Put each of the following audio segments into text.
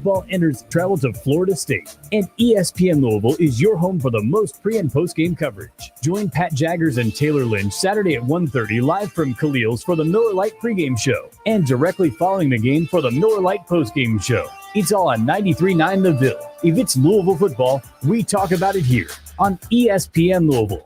football enters travel to Florida State, and ESPN Louisville is your home for the most pre- and post-game coverage. Join Pat Jaggers and Taylor Lynch Saturday at 1:30 live from Khalil's for the Miller Lite pregame show, and directly following the game for the Miller Lite postgame show. It's all on 93.9 The Ville. If it's Louisville football, we talk about it here on ESPN Louisville.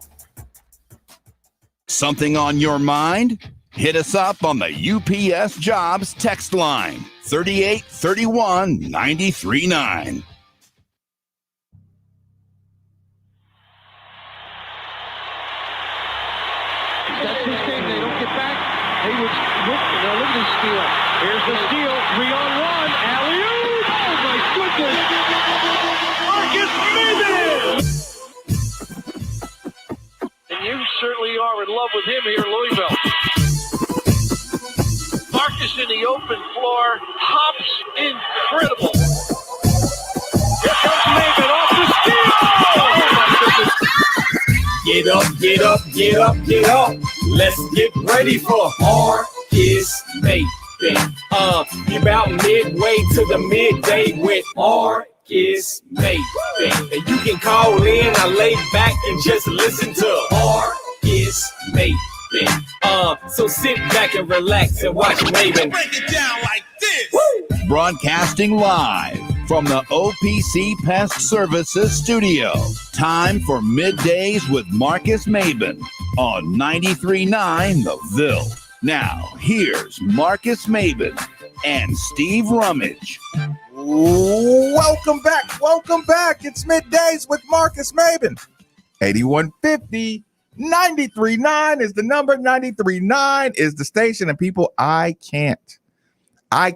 Something on your mind? Hit us up on the UPS Jobs text line, 3831 93.9. That's this game. They don't get back. Hayward's look at the steal. Here's the steal. 3-on-1. Alley-oop. Oh, my goodness. MArques Maybin. And you certainly are in love with him here in Louisville. Marcus in the open floor. Hops incredible. Here comes Maybin off the steal. Oh, my goodness. Get up, get up, get up, get up. Let's get ready for MArques Maybin. You about midway to the midday with MArques Maybin. And you can call in, I lay back and just listen to MArques Maybin. So sit back and relax and watch Maybin. Break it down like this. Woo! Broadcasting live from the OPC Pest Services studio. Time for Middays with Marcus Maybin on 93.9 The Ville. Now, here's Marcus Maybin and Steve Rummage. Welcome back. It's Middays with Marcus Maybin. 8150 93.9 is the number. 93.9 is the station. And people, I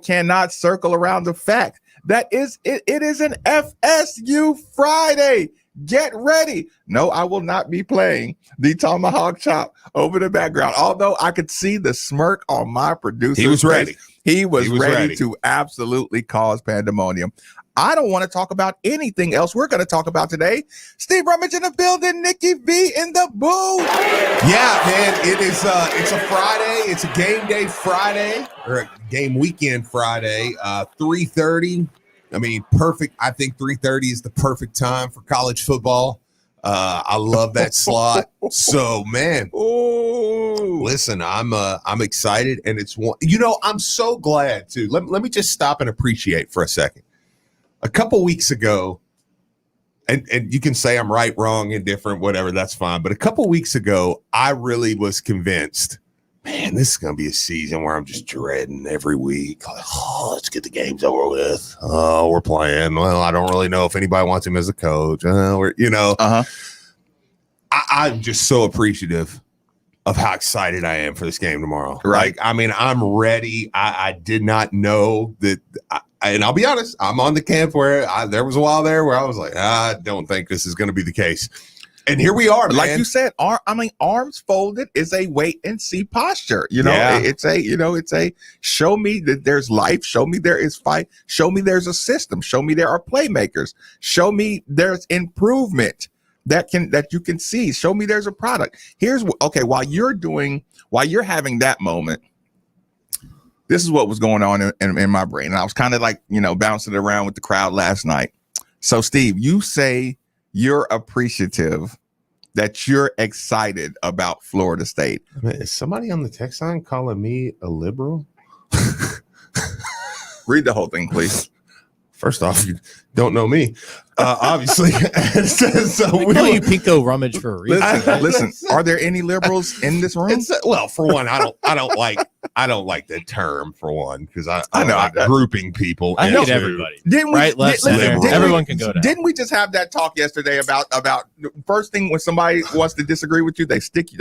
cannot circle around the fact that it is an FSU Friday. Get ready. No, I will not be playing the tomahawk chop over the background. Although I could see the smirk on my producer's He was face. ready. He was ready to absolutely cause pandemonium. I don't want to talk about anything else. We're going to talk about today. Steve Rummage in the building, Nikki V in the booth. Yeah, man, it's a Friday. It's a game day Friday or a game weekend Friday. 3:30. I mean, perfect. I think 3:30 is the perfect time for college football. I love that slot. So, man, listen, I'm excited, and it's one. I'm so glad too. Let me just stop and appreciate for a second. A couple weeks ago, and you can say I'm right, wrong, indifferent, whatever, that's fine. But a couple weeks ago, I really was convinced, man, this is going to be a season where I'm just dreading every week. Like, let's get the games over with. Oh, we're playing. Well, I don't really know if anybody wants him as a coach. I'm just so appreciative of how excited I am for this game tomorrow. Right. Like, I mean, I'm ready. I did not know that. And I'll be honest, I'm on the camp where there was a while there where I was like, I don't think this is going to be the case. And here we are, man. Like you said, arms folded is a wait and see posture. It's a show me that there's life. Show me there is fight. Show me there's a system. Show me there are playmakers. Show me there's improvement that you can see. Show me there's a product. While you're having that moment, this is what was going on in my brain. And I was kind of like, bouncing around with the crowd last night. So, Steve, you say you're appreciative that you're excited about Florida State. I mean, is somebody on the text line calling me a liberal? Read the whole thing, please. First off, you don't know me, obviously. So we call you Pico Rummage for a reason. Listen, are there any liberals in this room? Well, for one, I don't like the term, for one, because I know like grouping people. I hate everybody. Didn't we? Right, left, center. Everyone can go down. Didn't we just have that talk yesterday about first thing when somebody wants to disagree with you, they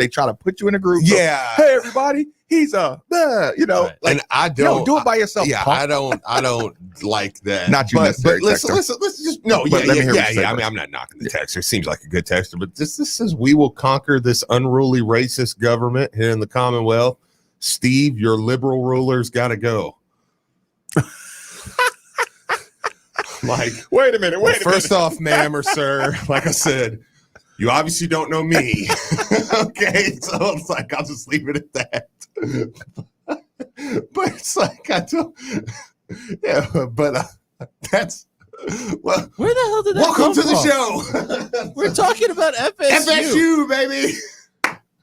try to put you in a group. Yeah. So, hey, everybody, he's right. And I don't do it by yourself. Yeah, punk. I don't like that. Not you necessarily. But listen. Let's just no. But let me hear what you say I mean, I'm not knocking the texter. It seems like a good texter, but this says we will conquer this unruly racist government here in the Commonwealth. Steve, your liberal rulers got to go. Like, wait a minute. First off, ma'am or sir, like I said, you obviously don't know me. Okay, so it's like I'll just leave it at that. But it's like I don't. Yeah, but That's well. Where the hell did that Welcome come to the from? show. We're talking about FSU. FSU, baby.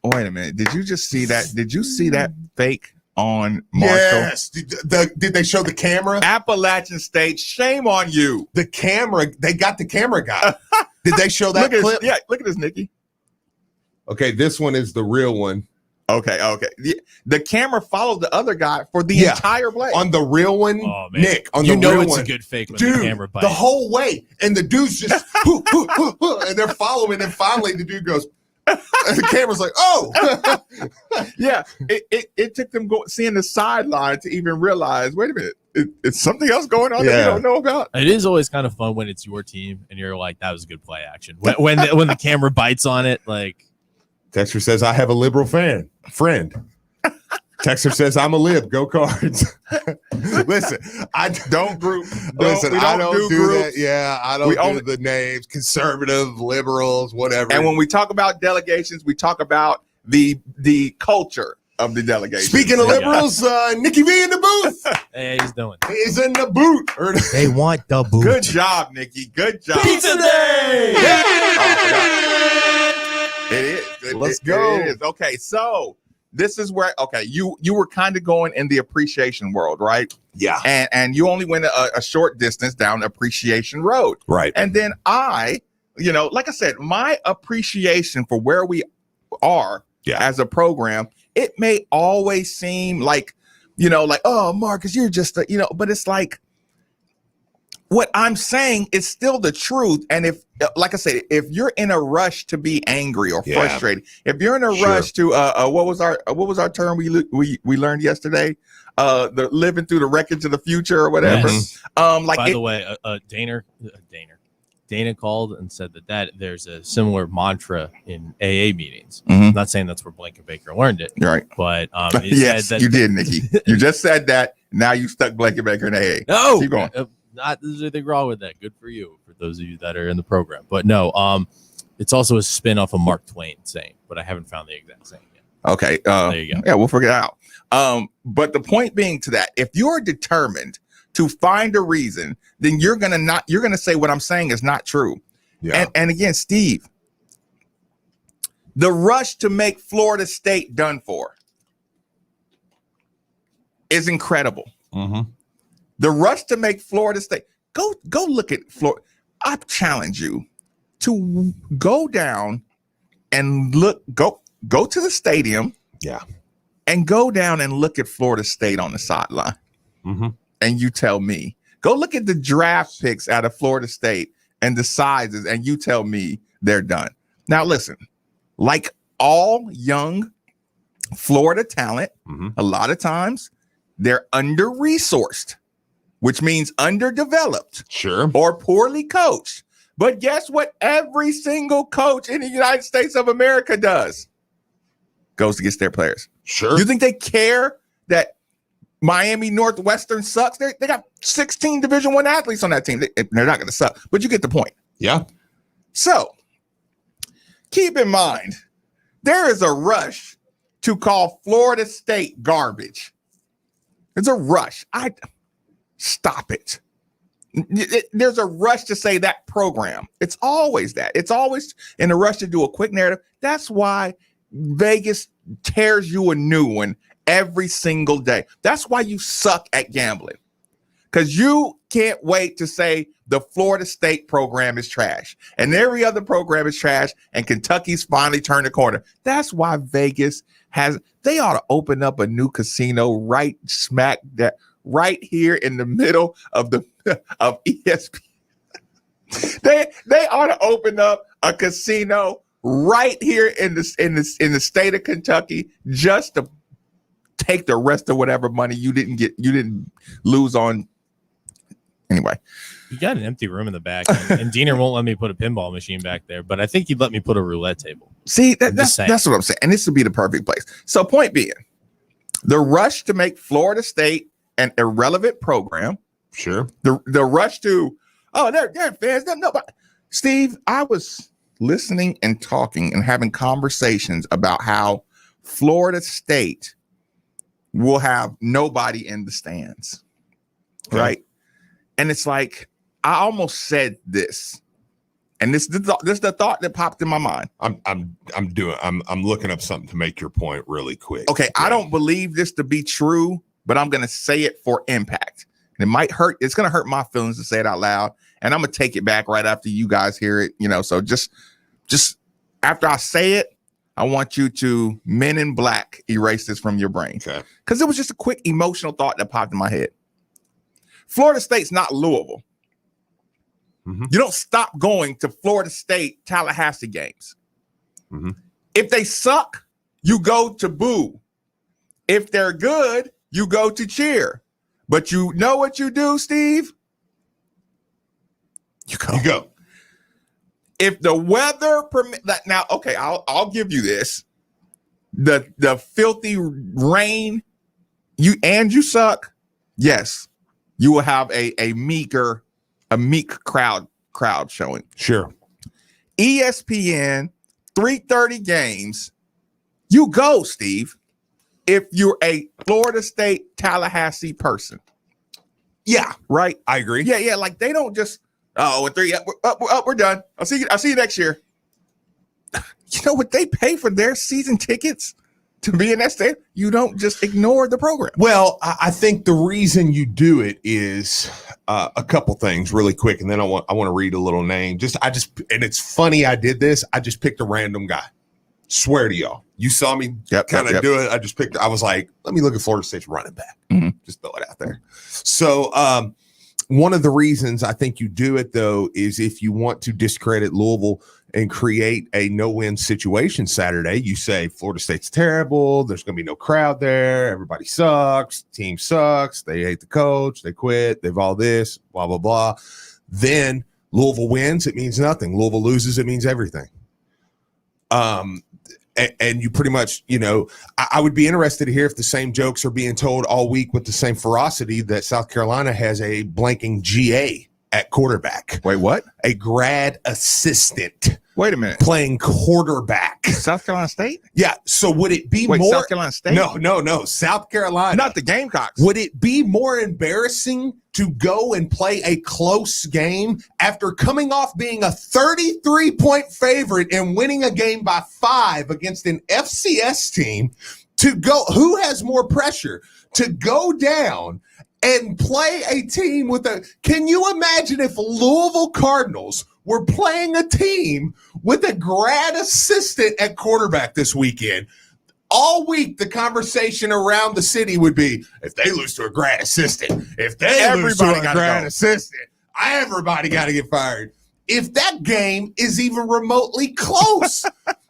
Wait a minute. Did you just see that? Did you see that fake on Marshall? Yes. Did they show the camera? Appalachian State, shame on you. The camera. They got the camera guy. Did they show that Look clip? at, yeah, look at this, Nikki. Okay, this one is the real one. Okay. The camera followed the other guy for the entire play. On the real one, Oh, man. Nick, on You the know real it's one. a good fake when Dude, the camera bites. the whole way. And the dude's just, and they're following. And finally the dude goes, and the camera's like, oh. Yeah, it took them seeing the sideline to even realize, wait a minute, it's something else going on that we don't know about. It is always kind of fun when it's your team and you're like, that was a good play action. When the camera bites on it, like. Texter says, I have a liberal friend. Texter says, I'm a lib. Go Cards. Listen, I don't group. Listen, I don't do that. Yeah, I don't do the names. Conservative, liberals, whatever. And when we talk about delegations, we talk about the culture of the delegation. Speaking of liberals, Nikki V in the booth. Hey, he's doing. He's in the boot. They want the boot. Good job, Nikki. Good job. Pizza Day. It is. Let's go. It is. Okay, so this is where you were kind of going in the appreciation world, right? Yeah. And you only went a short distance down appreciation road. Right. And then like I said, my appreciation for where we are as a program, it may always seem like, oh, Marcus, you're just but it's like, what I'm saying is still the truth. And if, like I said, if you're in a rush to be angry or frustrated, if you're in a rush to, what was our term we learned yesterday? The living through the wreckage of the future or whatever. Yes. By the way, Dana called and said that there's a similar mantra in AA meetings. Mm-hmm. I'm not saying that's where Blanket Baker learned it, right? But yes, said that you did, Nikki. You just said that. Now you stuck Blanket Baker in AA. No, keep going. There's anything wrong with that. Good for you, for those of you that are in the program. But no, it's also a spin off of Mark Twain saying, but I haven't found the exact saying yet. Okay. There you go. Yeah, we'll figure it out. But the point being to that, if you're determined to find a reason, then you're gonna say what I'm saying is not true. Yeah. And again, Steve, the rush to make Florida State done for is incredible. Mm-hmm. The rush to make Florida State, go look at Florida. I challenge you to go down and go to the stadium. Yeah. And go down and look at Florida State on the sideline. Mm-hmm. And you tell me, go look at the draft picks out of Florida State and the sizes, and you tell me they're done. Now, listen, like all young Florida talent, a lot of times they're under-resourced, which means underdeveloped. Sure. Or poorly coached. But guess what every single coach in the United States of America does? Goes against their players. Sure. You think they care that Miami Northwestern sucks? They got 16 Division I athletes on that team. They're not going to suck, but you get the point. Yeah. So keep in mind, there is a rush to call Florida State garbage. There's a rush. Stop it. There's a rush to say that program. It's always that. It's always in a rush to do a quick narrative. That's why Vegas tears you a new one every single day. That's why you suck at gambling, because you can't wait to say the Florida State program is trash and every other program is trash and Kentucky's finally turned the corner. That's why Vegas they ought to open up a new casino right here in the middle of ESPN. They ought to open up a casino right here in the state of Kentucky, just to take the rest of whatever money you didn't lose on. Anyway, you got an empty room in the back, and Diener won't let me put a pinball machine back there, but I think he'd let me put a roulette table. See, that's what I'm saying, and this would be the perfect place. So, point being, the rush to make Florida State an irrelevant program. Sure. The rush to they're fans. Nobody. Steve, I was listening and talking and having conversations about how Florida State will have nobody in the stands, right? And it's like, I almost said this. And this is the thought that popped in my mind. I'm looking up something to make your point really quick. Okay, I don't believe this to be true, but I'm gonna say it for impact. And it might hurt. It's gonna hurt my feelings to say it out loud. And I'm gonna take it back right after you guys hear it. So just after I say it, I want you to Men in Black erase this from your brain. Okay. Because it was just a quick emotional thought that popped in my head. Florida State's not Louisville. Mm-hmm. You don't stop going to Florida State Tallahassee games. Mm-hmm. If they suck, you go to boo. If they're good, you go to cheer. But you know what you do, Steve? You go. If the weather permit that now, okay, I'll give you this. The filthy rain, you suck. Yes, you will have a meek crowd showing. Sure. ESPN 3:30 games. You go, Steve. If you're a Florida State Tallahassee person. Yeah, right. I agree. Yeah. Like they don't just at 3. We're done. I'll see you next year. You know what they pay for their season tickets to be in that state? You don't just ignore the program. Well, I think the reason you do it is a couple things really quick, and then I want to read a little name. And it's funny I did this. I just picked a random guy. Swear to y'all. You saw me kind of do it. I was like, let me look at Florida State's running back. Mm-hmm. Just throw it out there. So one of the reasons I think you do it, though, is if you want to discredit Louisville and create a no-win situation Saturday, you say Florida State's terrible. There's going to be no crowd there. Everybody sucks. Team sucks. They hate the coach. They quit. They've all this, blah, blah, blah. Then Louisville wins. It means nothing. Louisville loses. It means everything. And you pretty much, I would be interested to hear if the same jokes are being told all week with the same ferocity that South Carolina has a blanking GA at quarterback. Wait, what? A grad assistant. Wait a minute. Playing quarterback. South Carolina State? Yeah. So would it be more? South Carolina State? No. South Carolina. Not the Gamecocks. Would it be more embarrassing to go and play a close game after coming off being a 33-point favorite and winning a game by 5 against an FCS team to go? Who has more pressure to go down and play a team with can you imagine if Louisville Cardinals were playing a team with a grad assistant at quarterback this weekend? All week, the conversation around the city would be, if they lose to a grad assistant, everybody got to get fired. If that game is even remotely close,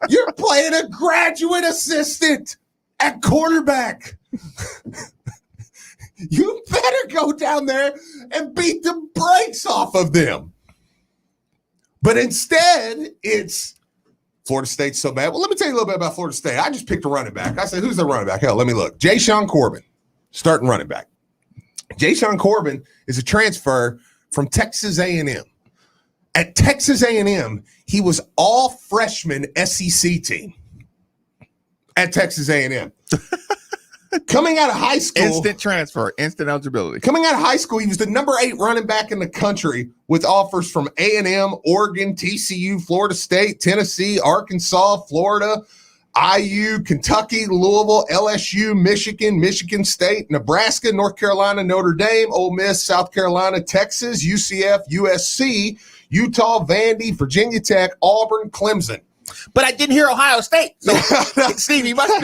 you're playing a graduate assistant at quarterback. You better go down there and beat the brakes off of them. But instead, it's Florida State's so bad. Well, let me tell you a little bit about Florida State. I just picked a running back. I said, who's the running back? Hell, let me look. Ja'Shawn Corbin, starting running back. Ja'Shawn Corbin is a transfer from Texas A&M. At Texas A&M, he was all freshman SEC team at Texas A&M. Coming out of high school. Instant transfer, instant eligibility. Coming out of high school, he was the number 8 running back in the country with offers from A&M, Oregon, TCU, Florida State, Tennessee, Arkansas, Florida, IU, Kentucky, Louisville, LSU, Michigan, Michigan State, Nebraska, North Carolina, Notre Dame, Ole Miss, South Carolina, Texas, UCF, USC, Utah, Vandy, Virginia Tech, Auburn, Clemson. But I didn't hear Ohio State. So, Steve, he must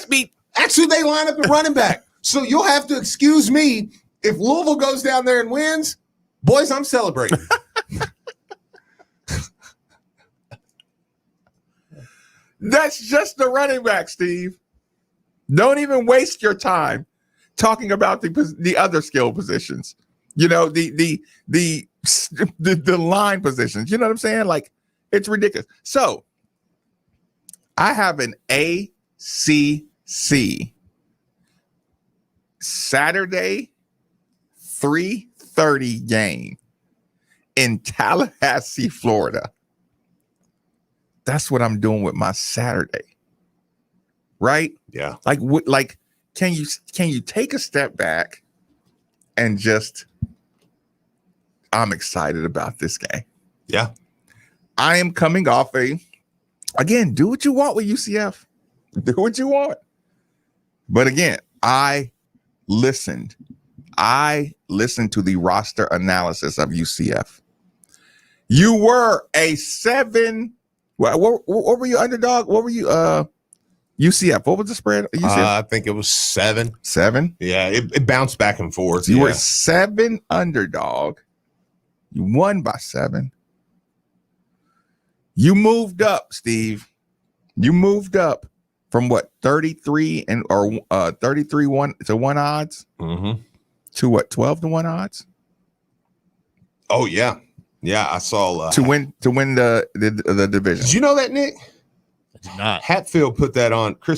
be. That's who they line up at running back. So you'll have to excuse me if Louisville goes down there and wins. Boys, I'm celebrating. That's just the running back, Steve. Don't even waste your time talking about the other skill positions. The line positions. You know what I'm saying? Like, it's ridiculous. So I have an ACC Saturday 3:30 game in Tallahassee, Florida. That's what I'm doing with my Saturday. Right? Yeah. Like can you take a step back and just I'm excited about this game. Yeah. I am coming off again, do what you want with UCF. Do what you want. But again, I listened to the roster analysis of UCF. You were a 7. What were you, underdog? What were you? UCF. What was the spread? I think it was 7. 7? Yeah, it bounced back and forth. So you were 7 underdog. You won by 7. You moved up, Steve. You moved up from what, 33 1 to 1 odds to what, 12 to 1 odds? Oh yeah, yeah. I saw to win the division. Did you know that, Nick? I did not. Chris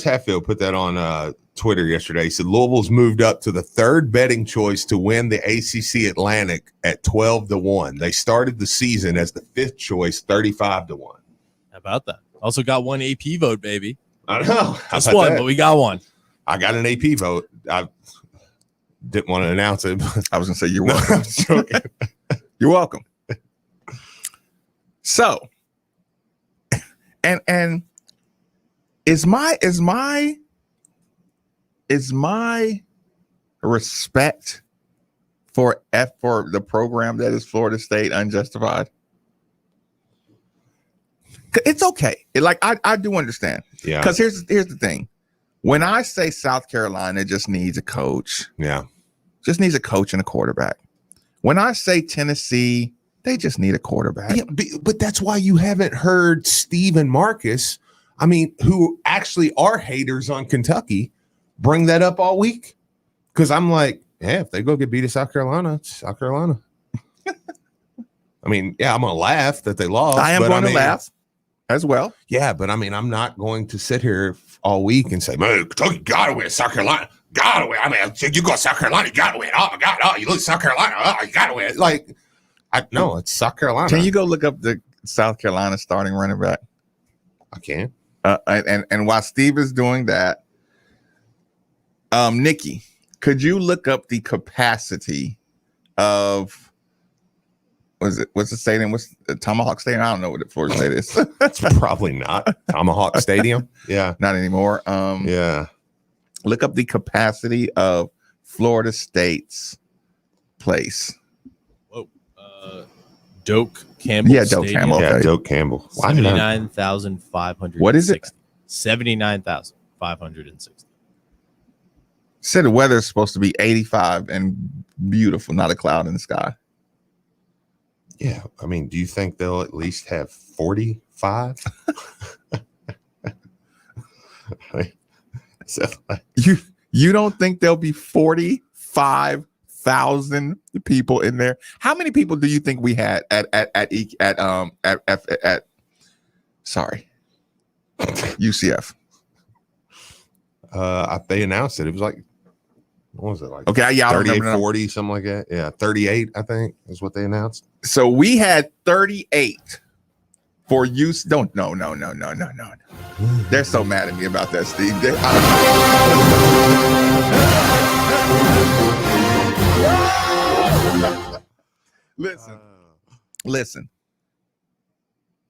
Hatfield put that on Twitter yesterday. He said Louisville's moved up to the 3rd betting choice to win the ACC Atlantic at 12 to 1. They started the season as the 5th choice, 35 to 1. How about that? Also got one AP vote, baby. I know. Just one, but we got one. I got an AP vote. I didn't want to announce it. But I was gonna say you're welcome. You're welcome. So, and is my respect for the program that is Florida State unjustified? It's okay. I do understand. Yeah. Because here's the thing. When I say South Carolina just needs a coach, just needs a coach and a quarterback. When I say Tennessee, they just need a quarterback. Yeah, but that's why you haven't heard Steve and Marcus, who actually are haters on Kentucky, bring that up all week. Because I'm like, yeah, if they go get beat at South Carolina, it's South Carolina. I'm going to laugh that they lost. I am going to laugh as well. Yeah, but I'm not going to sit here all week and say, man, Kentucky got to win. South Carolina got to win. You go to South Carolina, you got to win. Oh, my God. Oh, you lose South Carolina. Oh, you got to win. No, it's South Carolina. Can you go look up the South Carolina starting running back? I can. And while Steve is doing that, Nikki, could you look up the capacity of what's the stadium? What's the Tomahawk Stadium? I don't know what the Florida State is. That's probably not Tomahawk Stadium. Yeah. Not anymore. Yeah. Look up the capacity of Florida State's place. Whoa. Doak Campbell. Yeah, Doak Stadium. Campbell. Yeah, Okay. Doak Campbell. 79,500. What is it? 79,560. Said the weather is supposed to be 85 and beautiful, not a cloud in the sky. Yeah. Do you think they'll at least have 45? You don't think there'll be 45,000 people in there? How many people do you think we had at UCF? They announced it. It was like, what was it like? Okay, yeah, 38, 40, something like that. Yeah, 38, I think, is what they announced. So we had 38 for use. No. They're so mad at me about that, Steve. Listen.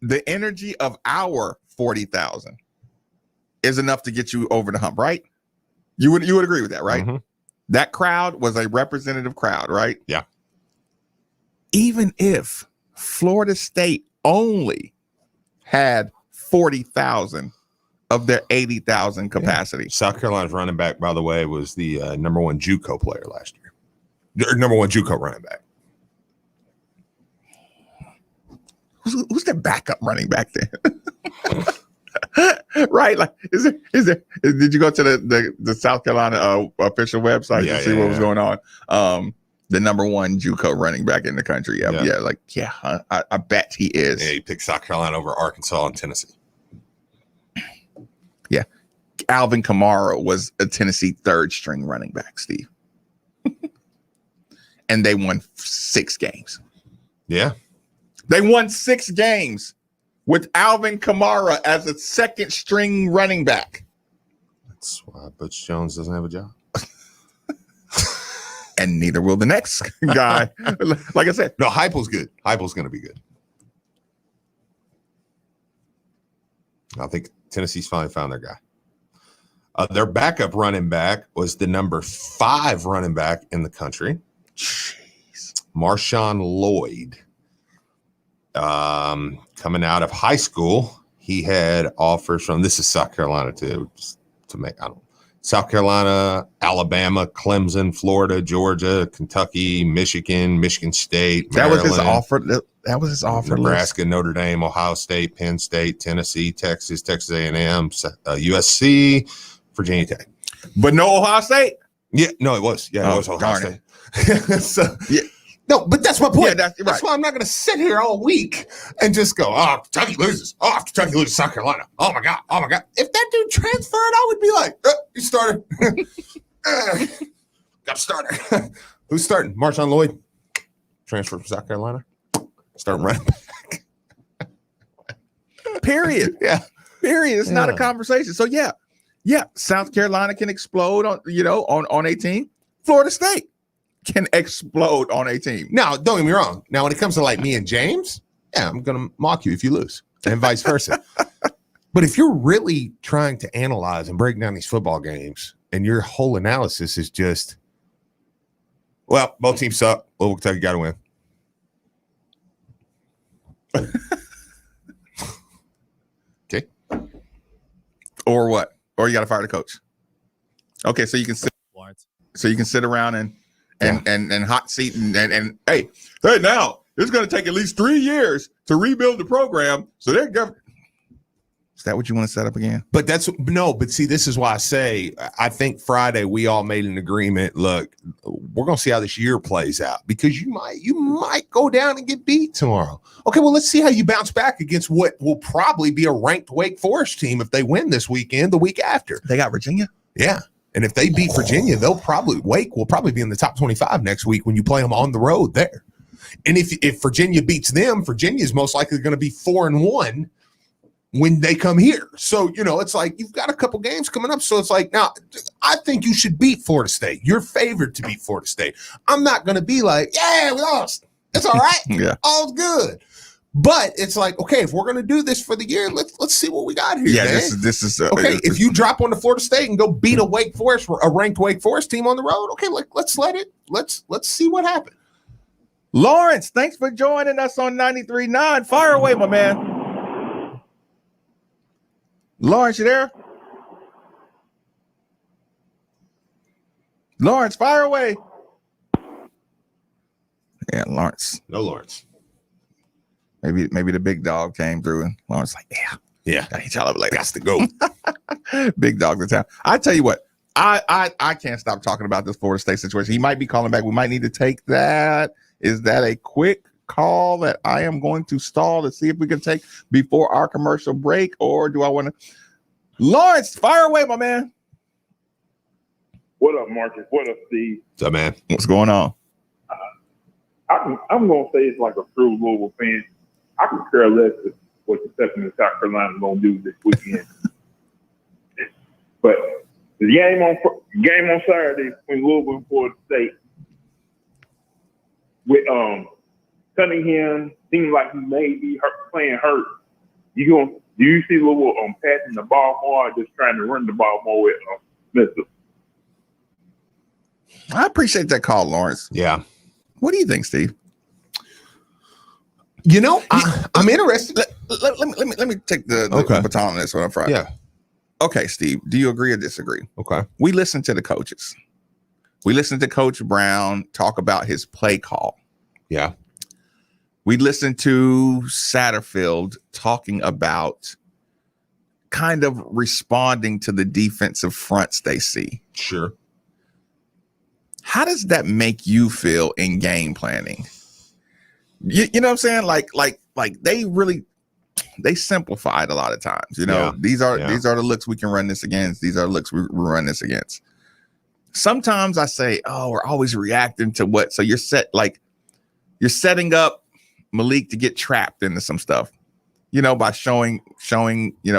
The energy of our 40,000 is enough to get you over the hump, right? You would agree with that, right? Mm-hmm. That crowd was a representative crowd, right? Yeah. Even if Florida State only had 40,000 of their 80,000 capacity. Yeah. South Carolina's running back, by the way, was the number 1 JUCO player last year. Their number 1 JUCO running back. Who's their backup running back then? Right? Like, did you go to the South Carolina official website to see what was going on? The number 1 JUCO running back in the country. I bet he is. Yeah, he picked South Carolina over Arkansas and Tennessee. Yeah. Alvin Kamara was a Tennessee 3rd string running back, Steve. And they won 6 games. Yeah. They won 6 games with Alvin Kamara as a 2nd string running back. That's why Butch Jones doesn't have a job. and neither will the next guy. Like I said, No, Heupel's good. Heupel's going to be good. I think Tennessee's finally found their guy. Their backup running back was the number 5 running back in the country. jeez. Marshawn Lloyd. Coming out of high school, he had offers from, this is South Carolina too, just to make, I don't know, South Carolina, Alabama, Clemson, Florida, Georgia, Kentucky, Michigan, Michigan State, That was his Maryland, offer. That was his offer. Nebraska, Notre Dame, Ohio State, Penn State, Tennessee, Texas, Texas A&M, USC, Virginia Tech. But no Ohio State. Yeah, no, it was. Yeah, it was Ohio darn State. So, Yeah. no, but that's my point. Yeah, that's right. Why I'm not going to sit here all week and just go, oh, Kentucky loses. Oh, Kentucky loses South Carolina. Oh, my God. Oh, my God. If that dude transferred, I would be like, you started. Got a starter. Who's starting? Marshawn Lloyd. Transfer from South Carolina. Starting running back. Period. Yeah. Period. It's not a conversation. So yeah. South Carolina can explode on a team. Florida State can explode on a team. Now, don't get me wrong. Now, when it comes to like me and James, yeah, I'm going to mock you if you lose, and vice versa. But if you're really trying to analyze and break down these football games, and your whole analysis is just, well, both teams suck. Well, Kentucky got to win. Okay. Or what? Or you got to fire the coach. Okay, so you can sit. Lawrence. So you can sit around and hot seat and hey now it's going to take at least 3 years to rebuild the program. So they're is that what you want to set up again? But but see, this is why I say I think Friday we all made an agreement. Look, we're going to see how this year plays out because you might go down and get beat tomorrow. Okay, well, let's see how you bounce back against what will probably be a ranked Wake Forest team if they win this weekend, the week after. They got Virginia. Yeah. And if they beat Virginia, Wake will probably be in the top 25 next week when you play them on the road there. And if Virginia beats them, Virginia is most likely going to be 4-1 when they come here. So, it's like you've got a couple games coming up. So it's like, now I think you should beat Florida State. You're favored to beat Florida State. I'm not going to be like, yeah, we lost. It's all right. Yeah. All's good. But it's like, okay, if we're going to do this for the year, let's see what we got here. Yeah, man. this is okay. If you drop on to Florida State and go beat a ranked Wake Forest team on the road, okay, let's see what happens. Lawrence, thanks for joining us on 93.9. Fire away, my man. Lawrence, you there? Lawrence, fire away. Yeah, Lawrence. No Lawrence. Maybe the big dog came through and Lawrence like, yeah. I tell him like that's the go. Big dog in town. I tell you what, I can't stop talking about this Florida State situation. He might be calling back. We might need to take that. Is that a quick call that I am going to stall to see if we can take before our commercial break, or do I want to? Lawrence, fire away, my man. What up, Marcus? What up, Steve? What's up, man? What's going on? I'm going to say it's like a true Louisville fan. I can care less what Kentucky and South Carolina are going to do this weekend. But the game on Saturday between Louisville and Florida State, with Cunningham seems like he may be playing hurt. Do you see Louisville passing the ball more or just trying to run the ball more with Smith? I appreciate that call, Lawrence. Yeah. What do you think, Steve? I'm interested. Let me take the baton on this one up front. Yeah. Okay, Steve, do you agree or disagree? Okay. We listened to the coaches. We listened to Coach Brown talk about his play call. Yeah. We listened to Satterfield talking about kind of responding to the defensive fronts they see. Sure. How does that make you feel in game planning? You know what I'm saying? Like they simplify it a lot of times. These are the looks we can run this against. These are the looks we run this against. Sometimes I say, we're always reacting to what. So you're setting up Malik to get trapped into some stuff, by showing,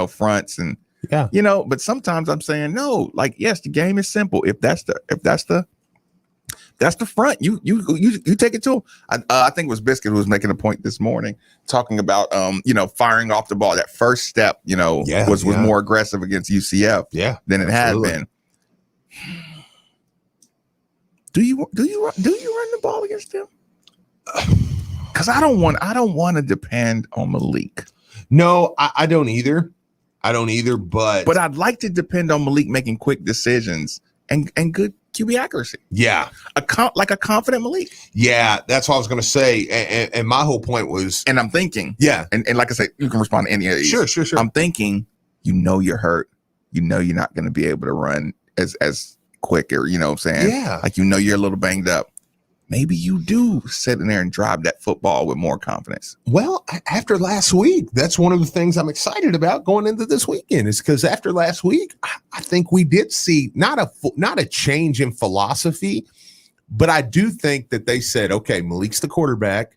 fronts and but sometimes I'm saying no. Like, yes, the game is simple. If that's the That's the front. You take it to him. I think it was Biscuit who was making a point this morning, talking about firing off the ball. That first step, was more aggressive against UCF than it had been. Do you run the ball against them? Because I don't want to depend on Malik. No, I don't either. But I'd like to depend on Malik making quick decisions and good QB accuracy. Yeah. Like a confident Malik. Yeah, that's what I was going to say. And my whole point was. And I'm thinking. Yeah. And like I said, you can respond to any of these. Sure. I'm thinking, you're hurt. You're not going to be able to run as quick, or, what I'm saying? Yeah. Like, you're a little banged up. Maybe you do sit in there and drive that football with more confidence. Well, after last week, that's one of the things I'm excited about going into this weekend, is because after last week, I think we did see not a change in philosophy, but I do think that they said, okay, Malik's the quarterback.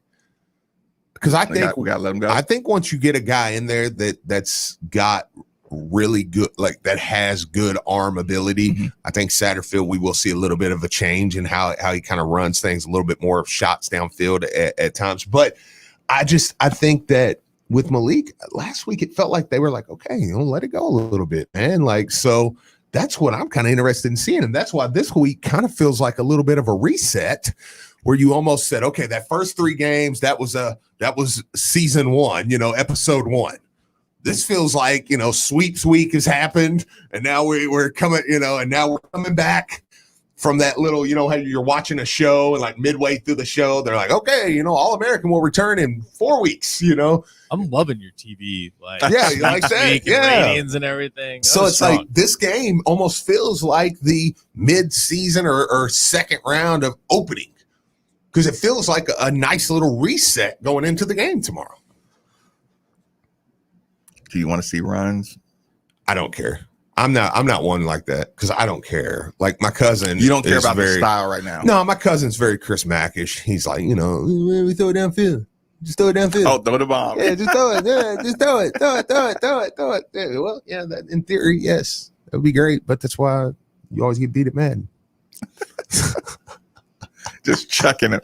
Because I think we got to let him go. I think once you get a guy in there that's got really good, like that has good arm ability, I think Satterfield, we will see a little bit of a change in how he kind of runs things, a little bit more of shots downfield at times. But I think that with Malik last week, it felt like they were like, okay, let it go a little bit, man. Like, so that's what I'm kind of interested in seeing. And that's why this week kind of feels like a little bit of a reset, where you almost said, okay, that first 3 games, that was season 1, episode 1. This feels like, sweeps week has happened, and now we're coming, and now we're coming back from that little, how you're watching a show, and like midway through the show, they're like, okay, All-American will return in 4 weeks, I'm loving your TV. You like that? Yeah. Ratings and everything. So it's strong. Like this game almost feels like the mid-season or second round of opening, because it feels like a nice little reset going into the game tomorrow. Do you want to see runs? I don't care. I'm not one like that, because I don't care. Like my cousin, you don't care about the style right now. No, my cousin's very Chris Mackish. He's like, we throw it downfield. Just throw it downfield. Oh, throw the bomb. Yeah, just throw it. Yeah, just throw it. Throw it. Yeah, well, yeah, that, in theory, yes, that would be great. But that's why you always get beat at Madden. just chucking them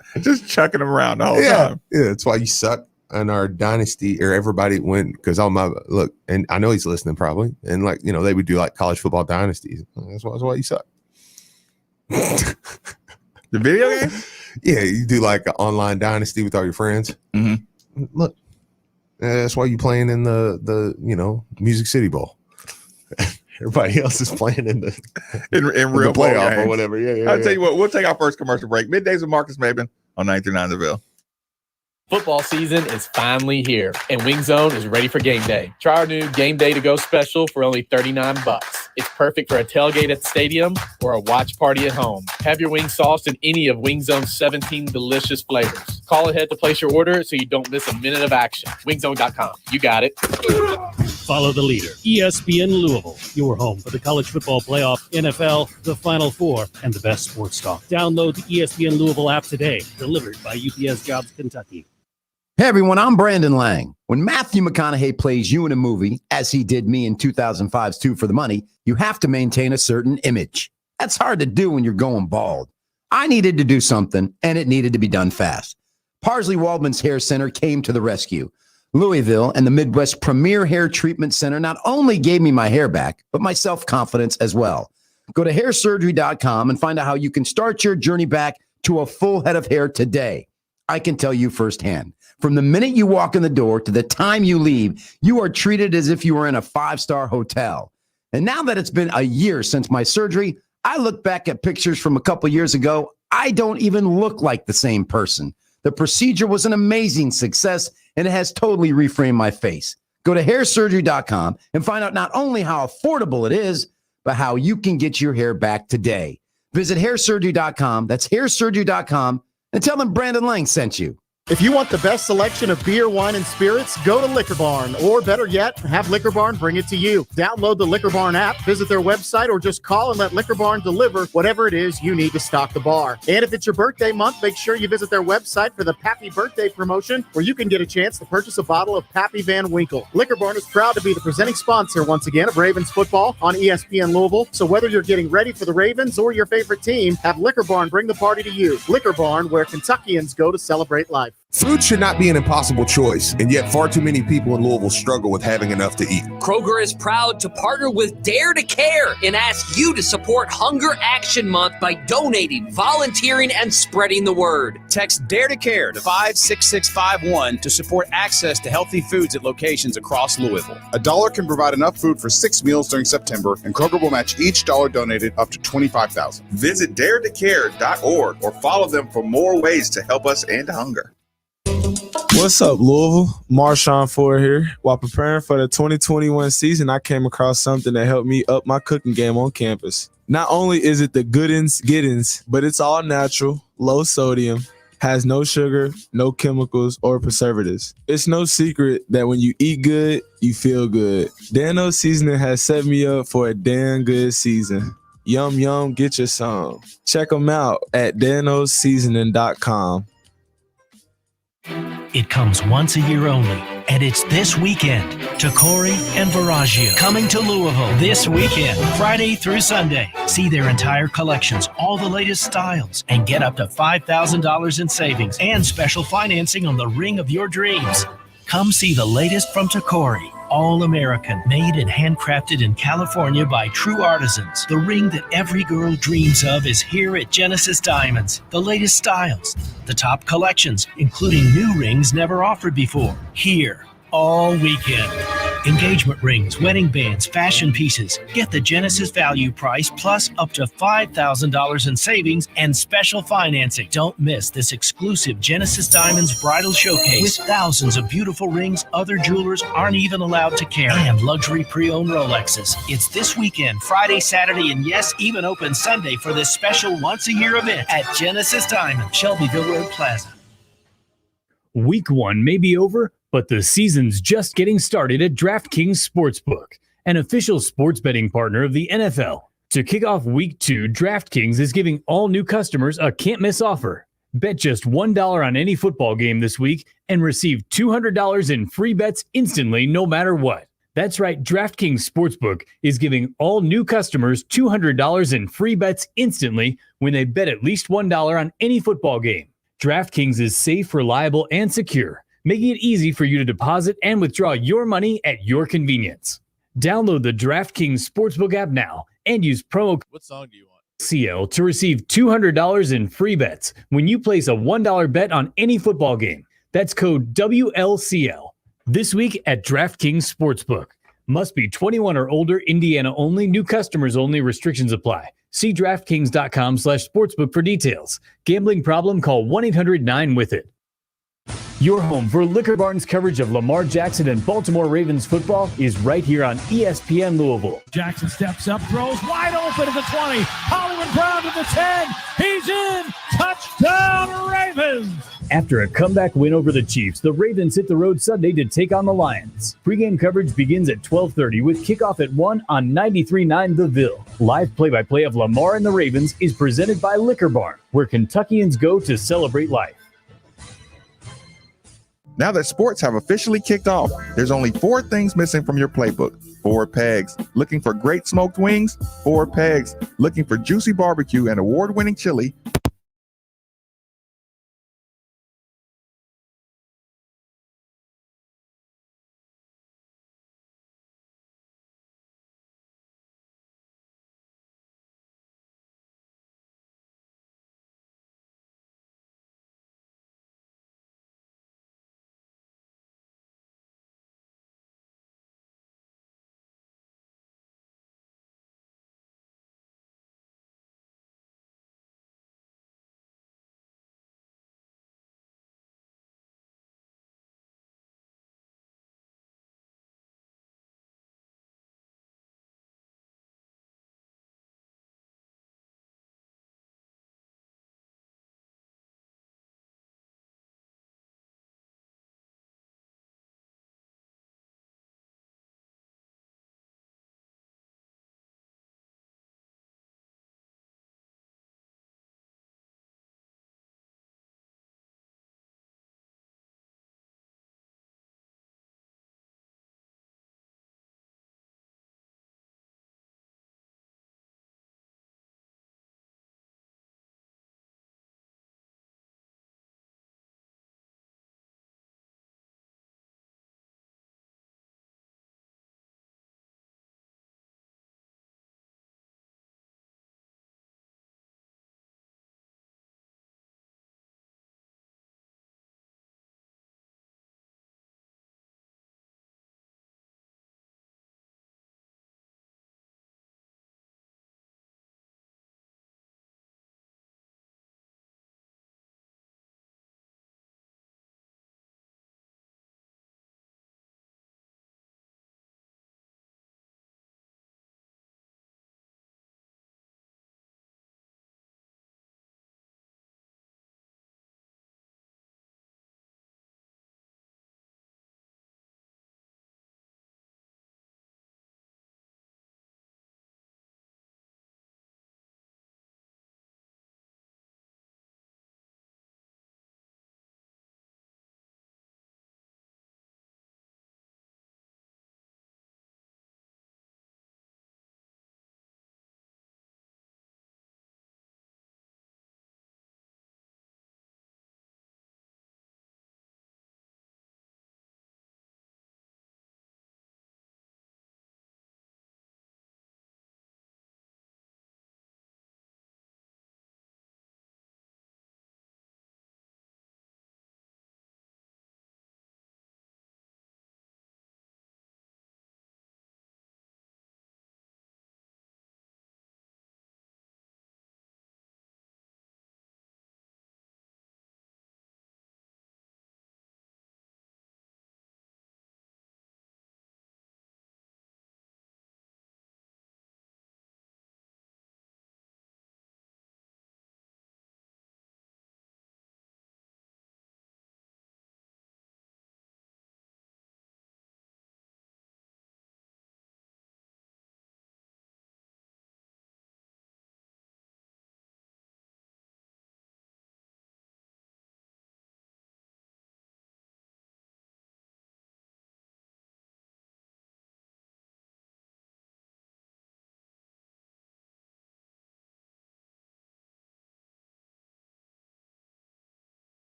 around the whole time. Yeah, that's why you suck. And our dynasty, or everybody went, because look, and I know he's listening probably, and they would do like college football dynasties. That's why you suck. The video game? Yeah, you do like an online dynasty with all your friends. Mm-hmm. Look, that's why you playing in the Music City Bowl. Everybody else is playing in real playoff or whatever. Yeah. I'll tell you what, we'll take our first commercial break. Middays with MArques Maybin on 93.9 The Ville. Football season is finally here, and Wing Zone is ready for game day. Try our new Game Day to Go special for only $39. It's perfect for a tailgate at the stadium or a watch party at home. Have your wings sauced in any of Wing Zone's 17 delicious flavors. Call ahead to place your order so you don't miss a minute of action. Wingzone.com. You got it. Follow the leader, ESPN Louisville, your home for the college football playoff, NFL, the Final Four, and the best sports talk. Download the ESPN Louisville app today, delivered by UPS Jobs Kentucky. Hey everyone, I'm Brandon Lang. When Matthew McConaughey plays you in a movie, as he did me in 2005's Two for the Money, you have to maintain a certain image. That's hard to do when you're going bald. I needed to do something, and it needed to be done fast. Parsley Waldman's Hair Center came to the rescue. Louisville and the Midwest Premier Hair Treatment Center not only gave me my hair back, but my self-confidence as well. Go to hairsurgery.com and find out how you can start your journey back to a full head of hair today. I can tell you firsthand. From the minute you walk in the door to the time you leave, you are treated as if you were in a 5-star hotel. And now that it's been a year since my surgery, I look back at pictures from a couple years ago. I don't even look like the same person. The procedure was an amazing success, and it has totally reframed my face. Go to hairsurgery.com and find out not only how affordable it is, but how you can get your hair back today. Visit hairsurgery.com. That's hairsurgery.com, and tell them Brandon Lang sent you. If you want the best selection of beer, wine, and spirits, go to Liquor Barn, or better yet, have Liquor Barn bring it to you. Download the Liquor Barn app, visit their website, or just call and let Liquor Barn deliver whatever it is you need to stock the bar. And if it's your birthday month, make sure you visit their website for the Pappy Birthday promotion, where you can get a chance to purchase a bottle of Pappy Van Winkle. Liquor Barn is proud to be the presenting sponsor once again of Ravens football on ESPN Louisville. So whether you're getting ready for the Ravens or your favorite team, have Liquor Barn bring the party to you. Liquor Barn, where Kentuckians go to celebrate life. Food should not be an impossible choice, and yet far too many people in Louisville struggle with having enough to eat. Kroger is proud to partner with Dare to Care and ask you to support Hunger Action Month by donating, volunteering, and spreading the word. Text Dare to Care to 56651 to support access to healthy foods at locations across Louisville. $1 can provide enough food for 6 meals during September, and Kroger will match each dollar donated up to $25,000. Visit daretocare.org or follow them for more ways to help us end hunger. What's up, Louisville? Marshawn Ford here. While preparing for the 2021 season, I came across something that helped me up my cooking game on campus. Not only is it the gettins, but it's all natural, low sodium, has no sugar, no chemicals, or preservatives. It's no secret that when you eat good, you feel good. Dano's seasoning has set me up for a damn good season. Yum, yum, get your some. Check them out at danosseasoning.com. It comes once a year only, and it's this weekend. Tacori and Viraggio coming to Louisville this weekend, Friday through Sunday. See their entire collections, all the latest styles, and get up to $5,000 in savings and special financing on the ring of your dreams. Come see the latest from Tacori. All American, made and handcrafted in California by true artisans. The ring that every girl dreams of is here at Genesis Diamonds. The latest styles, the top collections, including new rings never offered before. Here, all weekend. Engagement rings, wedding bands, fashion pieces. Get the Genesis value price plus up to $5,000 in savings and special financing. Don't miss this exclusive Genesis Diamonds bridal showcase with thousands of beautiful rings other jewelers aren't even allowed to carry, and luxury pre-owned Rolexes. It's this weekend, Friday, Saturday, and yes, even open Sunday for this special once-a-year event at Genesis Diamonds, Shelbyville Road Plaza. Week 1 may be over, but the season's just getting started at DraftKings Sportsbook, an official sports betting partner of the NFL. To kick off Week 2, DraftKings is giving all new customers a can't-miss offer. Bet just $1 on any football game this week and receive $200 in free bets instantly no matter what. That's right, DraftKings Sportsbook is giving all new customers $200 in free bets instantly when they bet at least $1 on any football game. DraftKings is safe, reliable, and secure, making it easy for you to deposit and withdraw your money at your convenience. Download the DraftKings Sportsbook app now and use promo What song do you want? CL to receive $200 in free bets when you place a $1 bet on any football game. That's code WLCL. This week at DraftKings Sportsbook. Must be 21 or older, Indiana only, new customers only, restrictions apply. See DraftKings.com/sportsbook for details. Gambling problem? Call 1-800-9-WITH-IT. Your home for Liquor Barn's coverage of Lamar Jackson and Baltimore Ravens football is right here on ESPN Louisville. Jackson steps up, throws wide open to the 20. Hollywood Brown to the 10. He's in. Touchdown Ravens. After a comeback win over the Chiefs, the Ravens hit the road Sunday to take on the Lions. Pre-game coverage begins at 12:30 with kickoff at 1 on 93.9 The Ville. Live play-by-play of Lamar and the Ravens is presented by Liquor Barn, where Kentuckians go to celebrate life. Now that sports have officially kicked off, there's only 4 things missing from your playbook. 4 pegs. Looking for great smoked wings? 4 pegs. Looking for juicy barbecue and award-winning chili?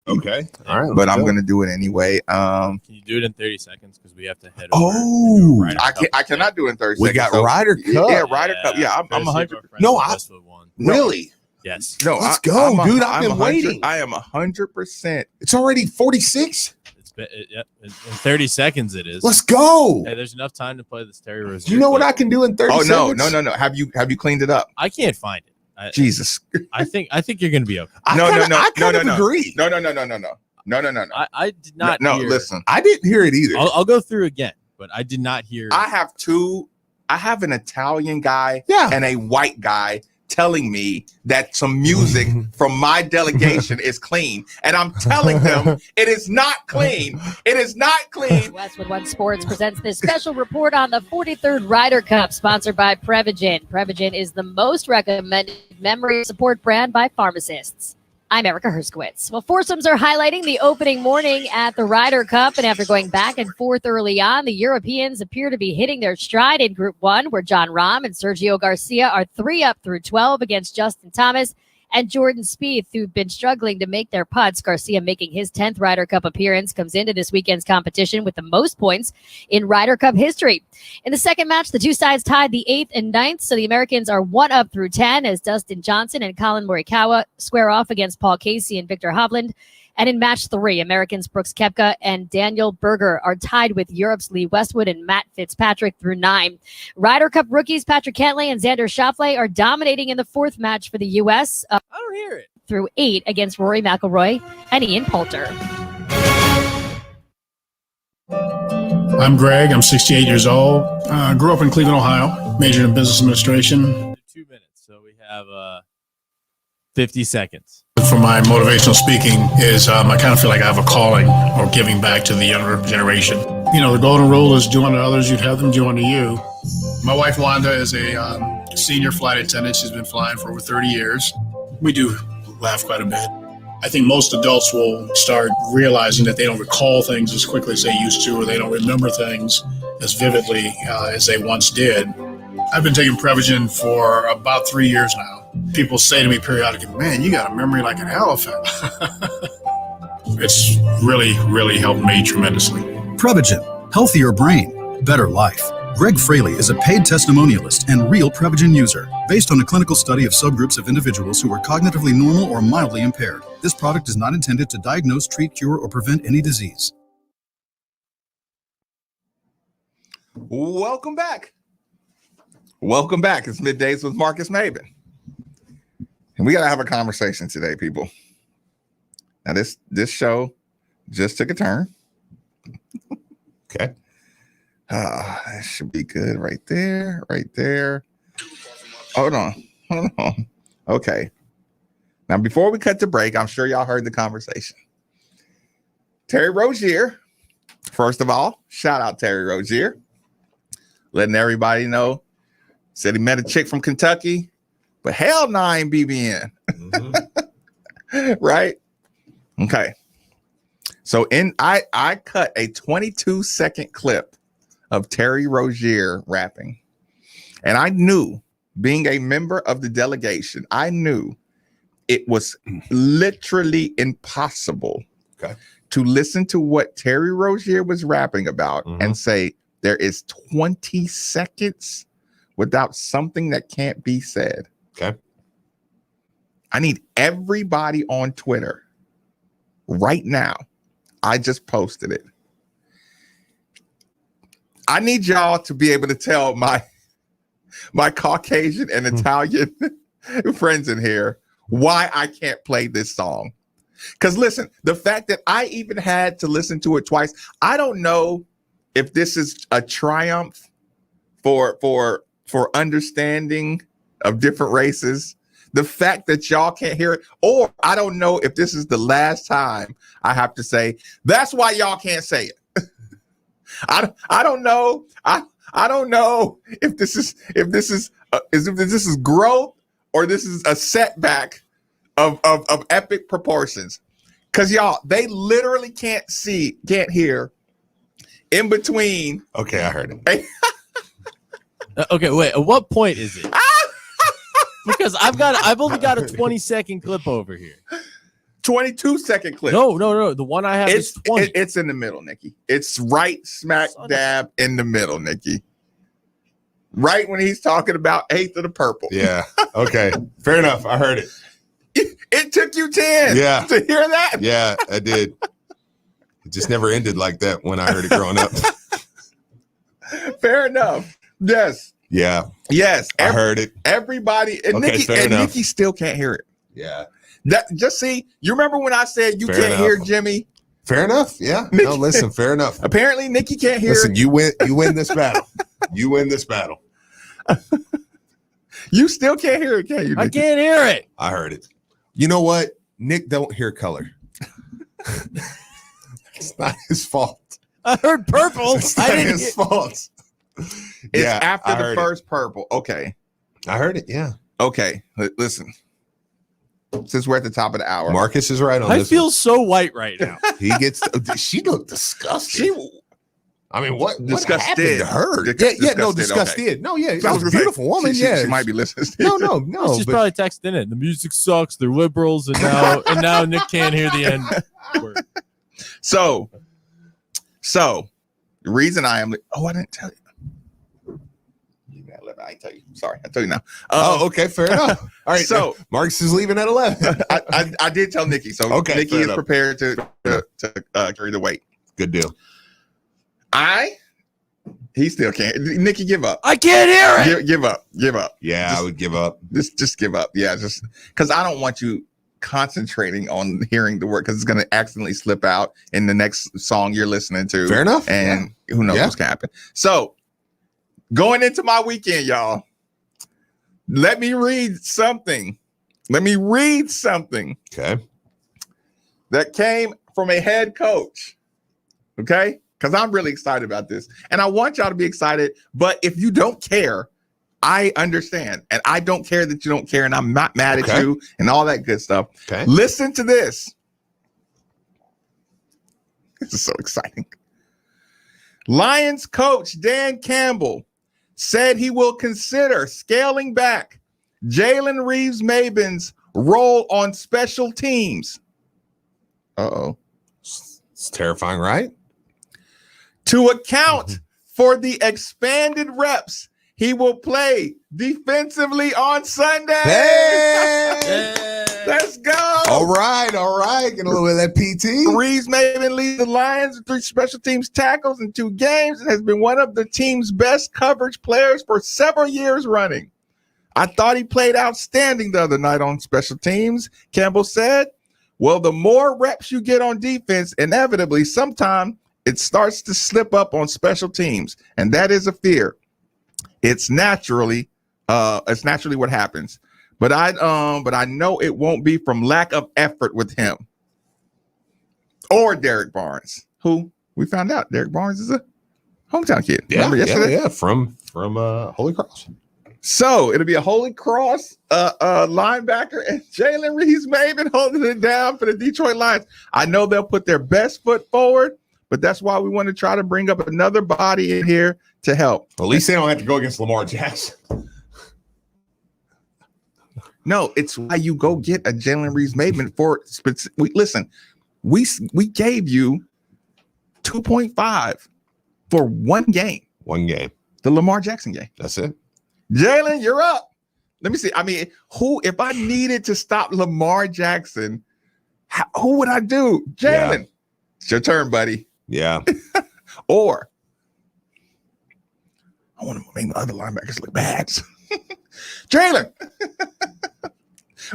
Okay. All right. But I'm going to do it anyway. Can you do it in 30 seconds? Because we have to head over. Oh, I cannot do it in 30 we seconds. got Ryder Cup. Yeah, Ryder Cup. Yeah, I'm 100. No, really? Yes. No, let's go, dude. I've been 100, waiting. I am 100%. It's already 46. Yep. In 30 seconds, it is. Let's go. Hey, there's enough time to play this Terry Rozier. Do you know what I can do in 30 seconds? Oh, no. Have you cleaned it up? I can't find it. Jesus. I think you're going to be okay. No. Agree. No. I did not hear. Listen. I didn't hear it either. I'll go through again, but I did not hear. I have an Italian guy and a white guy telling me that some music from my delegation is clean. And I'm telling them it is not clean. It is not clean. Westwood One Sports presents this special report on the 43rd Ryder Cup, sponsored by Prevagen. Prevagen is the most recommended memory support brand by pharmacists. I'm Erica Herskowitz. Well, foursomes are highlighting the opening morning at the Ryder Cup, and after going back and forth early on, the Europeans appear to be hitting their stride in Group 1, where John Rahm and Sergio Garcia are 3 up through 12 against Justin Thomas and Jordan Spieth, who've been struggling to make their putts. Garcia, making his 10th Ryder Cup appearance, comes into this weekend's competition with the most points in Ryder Cup history. In the second match, the two sides tied the 8th and 9th, so the Americans are 1 up through 10 as Dustin Johnson and Colin Morikawa square off against Paul Casey and Victor Hovland. And in match 3, Americans Brooks Koepka and Daniel Berger are tied with Europe's Lee Westwood and Matt Fitzpatrick through 9. Ryder Cup rookies Patrick Cantlay and Xander Schauffele are dominating in the 4th match for the U.S. I don't hear it. Through 8 against Rory McIlroy and Ian Poulter. I'm Greg. I'm 68 years old. Grew up in Cleveland, Ohio. Majored in business administration. 2 minutes, so we have 50 seconds. For my motivational speaking is I kind of feel like I have a calling or giving back to the younger generation. You know, the golden rule is do unto others, you'd have them do unto you. My wife, Wanda, is a senior flight attendant. She's been flying for over 30 years. We do laugh quite a bit. I think most adults will start realizing that they don't recall things as quickly as they used to, or they don't remember things as vividly as they once did. I've been taking Prevagen for about 3 years now. People say to me periodically, man, you got a memory like an elephant. It's really, really helped me tremendously. Prevagen, healthier brain, better life. Greg Fraley is a paid testimonialist and real Prevagen user, based on a clinical study of subgroups of individuals who are cognitively normal or mildly impaired. This product is not intended to diagnose, treat, cure, or prevent any disease. Welcome back. Welcome back. It's Middays with Marques Maybin. And we got to have a conversation today, people. Now, this show just took a turn. Okay. That should be good right there, right there. Hold on. Okay. Now, before we cut to break, I'm sure y'all heard the conversation. Terry Rozier, first of all, shout out Terry Rozier, letting everybody know, said he met a chick from Kentucky, but hell no, I ain't BBN. Right? Okay. So I cut a 22-second clip of Terry Rozier rapping. And I knew, being a member of the delegation, I knew it was literally impossible to listen to what Terry Rozier was rapping about and say there is 20 seconds without something that can't be said. Okay. I need everybody on Twitter right now. I just posted it. I need y'all to be able to tell my Caucasian and Italian friends in here why I can't play this song. Because listen, the fact that I even had to listen to it twice, I don't know if this is a triumph for understanding of different races. The fact that y'all can't hear it, or I don't know if this is the last time I have to say, that's why y'all can't say it. I don't know. I don't know if this is growth or this is a setback of epic proportions. Cause y'all, they literally can't hear in between. Okay, I heard it. Okay, wait. At what point is it? Because I've only got a 20-second clip over here. 22-second clip. No. The one I have is 20. It's in the middle, Nikki. It's right smack dab in the middle, Nikki. Right when he's talking about eighth of the purple. Yeah. Okay. Fair enough. I heard it. It took you 10 to hear that. Yeah, I did. It just never ended like that when I heard it growing up. Fair enough. Yes. Yeah. Yes. I heard it. Everybody and Nikki still can't hear it. Yeah. That just see, you remember when I said you can't hear Jimmy? Fair enough. Yeah. No, listen, fair enough. Apparently Nikki can't hear Listen, it. you win this battle. You win this battle. You still can't hear it, can you, Nikki? I can't hear it. I heard it. You know what? Nick don't hear color. It's not his fault. I heard purple. It's not his fault. It's after the first purple. Okay. I heard it. Yeah. Okay. Listen. Since we're at the top of the hour. Marcus is right on I this. feel so white right now. He gets she looked disgusted. I mean, what happened to her? Disgusted. Okay. No, yeah, that was a beautiful woman. She might be listening. No. She's probably texting it. The music sucks. They're liberals, and now Nick can't hear the end word. So the reason I am. Oh, I didn't tell you. I ain't tell you. Sorry, I tell you now. Okay, fair enough. All right, so Marcus is leaving at 11. I did tell Nikki, so Nikki is prepared to carry the weight. Good deal. He still can't. Nikki, give up. I can't hear it. Give up. Yeah, I would give up. Just give up. Yeah, just because I don't want you concentrating on hearing the word because it's going to accidentally slip out in the next song you're listening to. Fair enough. And who knows what's going to happen. So going into my weekend, y'all, let me read something. Okay. That came from a head coach. Okay. Because I'm really excited about this. And I want y'all to be excited. But if you don't care, I understand. And I don't care that you don't care. And I'm not mad at you and all that good stuff. Okay. Listen to this. This is so exciting. Lions coach Dan Campbell said he will consider scaling back Jalen Reeves Maybin's role on special teams. It's terrifying, right? To account for the expanded reps he will play defensively on Sunday. Hey! Let's go. All right. Get a little bit of that PT. Reeves Maybin leads the Lions with 3 special teams tackles in 2 games and has been one of the team's best coverage players for several years running. I thought he played outstanding the other night on special teams, Campbell said. Well, the more reps you get on defense, inevitably, sometime it starts to slip up on special teams, and that is a fear. It's naturally what happens. But I know it won't be from lack of effort with him or Derek Barnes, who we found out Derek Barnes is a hometown kid. Remember yesterday? Yeah, from Holy Cross. So it'll be a Holy Cross linebacker and Jalen Reeves Maybin holding it down for the Detroit Lions. I know they'll put their best foot forward, but that's why we want to try to bring up another body in here to help. At least they don't have to go against Lamar Jackson. No, it's why you go get a Jalen Reeves Maybin for listen, we gave you 2.5 for one game. The Lamar Jackson game. That's it. Jalen, you're up. Let me see. I mean, if I needed to stop Lamar Jackson, who would I do? Jalen. Yeah. It's your turn, buddy. Yeah. Or I want to make my other linebackers look bad. Jalen.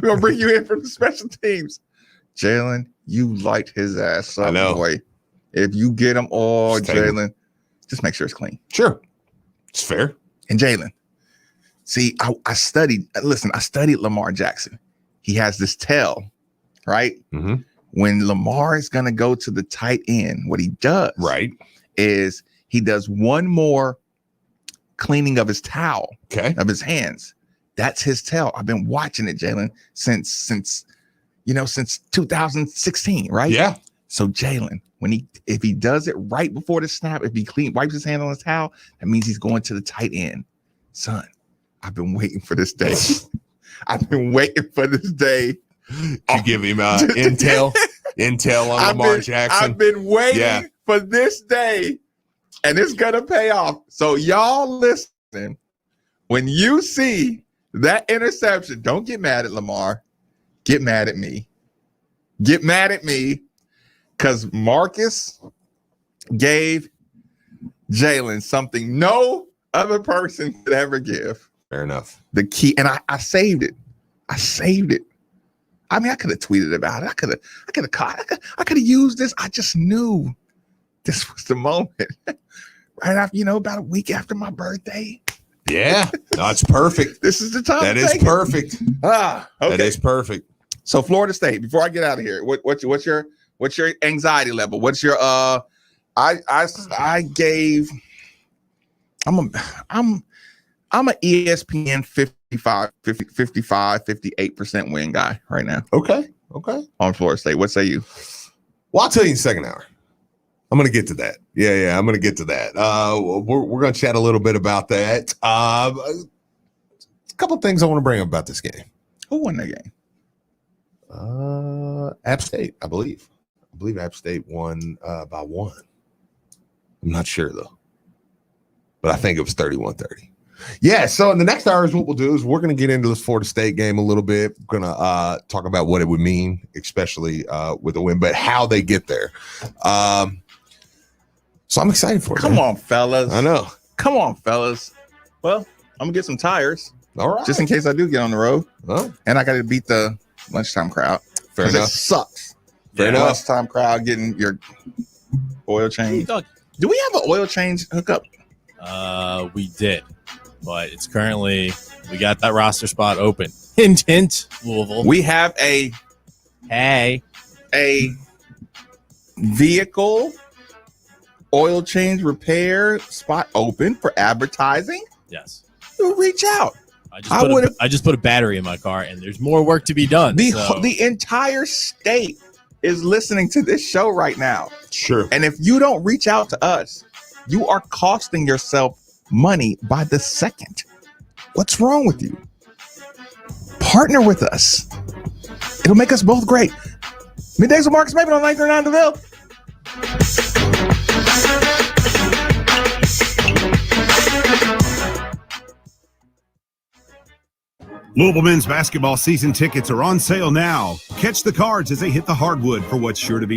We're gonna bring you in from the special teams. Jalen, you light his ass up. I know. Boy. If you get him all, Jalen, just make sure it's clean. Sure. It's fair. And Jalen, see, I studied Lamar Jackson. He has this tell, right? Mm-hmm. When Lamar is gonna go to the tight end, what he does is he does one more cleaning of his towel, of his hands. That's his tell. I've been watching it, Jalen, since 2016, right? Yeah. So Jalen, if he does it right before the snap, if he wipes his hand on his towel, that means he's going to the tight end. Son, I've been waiting for this day. I've been waiting for this day to give him intel on Lamar Jackson. I've been waiting for this day, and it's gonna pay off. So y'all listen. When you see that interception, don't get mad at Lamar. Get mad at me. Get mad at me because Marcus gave Jalen something no other person could ever give. Fair enough. The key, and I saved it. I saved it. I mean, I could have tweeted about it. I could have caught. I could have used this. I just knew this was the moment. Right after, about a week after my birthday. Yeah, no, it's perfect. This is the time. That is perfect. Okay. That is perfect. So Florida State. Before I get out of here, what's your anxiety level? What's your I gave. I'm a ESPN 55, 58% win guy right now. Okay. On Florida State. What say you? Well, I'll tell you in the second hour. I'm going to get to that. Yeah, I'm going to get to that. We're going to chat a little bit about that. A couple of things I want to bring up about this game. Who won that game? App State, I believe. I believe App State won by 1. I'm not sure, though. But I think it was 31-30. Yeah, so in the next hour is what we'll do is we're going to get into this Florida State game a little bit. We're going to talk about what it would mean, especially with a win, but how they get there. So I'm excited for it. Come on, fellas. I know. Come on, fellas. Well, I'm going to get some tires. All right. Just in case I do get on the road. Oh. And I got to beat the lunchtime crowd. Fair enough. It sucks. Fair enough. Lunchtime crowd getting your oil change. Do we have an oil change hookup? We did. But it's currently, we got that roster spot open. Hint, Louisville. We have a vehicle oil change repair spot open for advertising. Yes. You reach out. I just put a battery in my car, and there's more work to be done. The entire state is listening to this show right now. Sure. And if you don't reach out to us, you are costing yourself money by the second. What's wrong with you? Partner with us. It'll make us both great. Middays with Marques Maybin on 939 DeVille. Louisville men's basketball season tickets are on sale now. Catch the Cards as they hit the hardwood for what's sure to be a